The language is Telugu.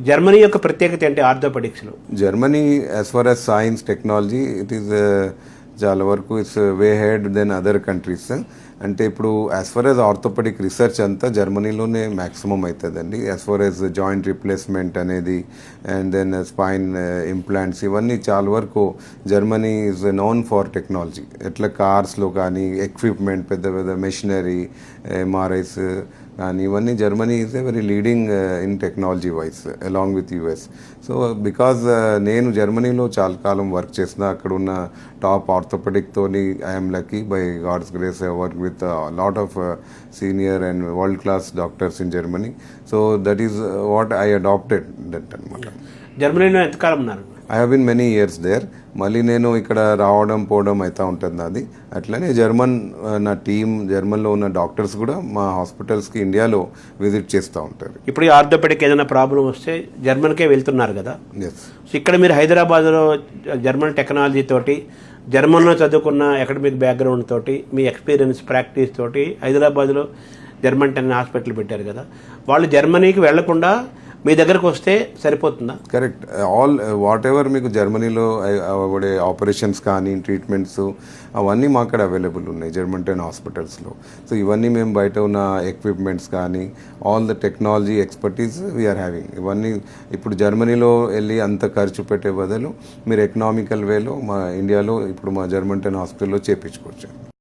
జర్మనీ యొక్క ప్రత్యేకత ఏంటి ఆర్థోపెడిక్స్లో? Germany as far as science technology it is చాలా వరకు it's way head than other countries. అంటే ఇప్పుడు as far as orthopaedic research అంతా జర్మనీలోనే మ్యాక్సిమం అవుతుందండి. As far as joint replacement అనేది అండ్ దెన్ స్పైన్ ఇంప్లాంట్స్ ఇవన్నీ చాలా వరకు Germany is known for technology. ఎట్లా కార్స్లో కానీ ఎక్విప్మెంట్ పెద్ద పెద్ద మెషినరీ ఎంఆర్ఐస్ కానీ ఇవన్నీ Germany is a very leading in technology wise along with US. So because నేను జర్మనీలో చాలా కాలం వర్క్ చేసిన అక్కడ ఉన్న టాప్ ఆర్థోపెడిక్తోని I'm lucky by God's grace I work with lot of senior and world class doctors in Germany. So that is what I adapted that అనమాట. జర్మనీలో ఎంతకాలం ఉన్నారు? I have been many years there. మళ్ళీ నేను ఇక్కడ రావడం పోవడం అవుతూ ఉంటుంది నాది. అట్లనే నా టీం జర్మన్లో ఉన్న డాక్టర్స్ కూడా మా హాస్పిటల్స్కి ఇండియాలో విజిట్ చేస్తూ ఉంటారు. ఇప్పుడు ఆర్థోపెడిక్ ఏదైనా ప్రాబ్లం వస్తే జర్మన్కే వెళ్తున్నారు కదా. ఎస్. సో ఇక్కడ మీరు హైదరాబాద్లో జర్మన్ టెక్నాలజీ తోటి, జర్మన్లో చదువుకున్న అకాడమిక్ బ్యాక్గ్రౌండ్ తోటి, మీ ఎక్స్పీరియన్స్ ప్రాక్టీస్ తోటి హైదరాబాద్లో జర్మన్ హాస్పిటల్ పెట్టారు కదా. వాళ్ళు జర్మనీకి వెళ్లకుండా మీ దగ్గరకు వస్తే సరిపోతుందా? కరెక్ట్. ఆల్ వాట్ ఎవర్ మీకు జర్మనీలో అవడే ఆపరేషన్స్ కానీ ట్రీట్మెంట్స్ అవన్నీ మా అక్కడ అవైలబుల్ ఉన్నాయి జర్మన్ హాస్పిటల్స్లో. సో ఇవన్నీ మేము బయట ఉన్న ఎక్విప్మెంట్స్ కానీ all the technology expertise we are having. ఇవన్నీ ఇప్పుడు జర్మనీలో వెళ్ళి అంత ఖర్చు పెట్టే బదులు మీరు ఎకనామికల్ వేలో మా ఇండియాలో ఇప్పుడు మా జర్మన్ హాస్పిటల్లో చేయించుకోవచ్చు.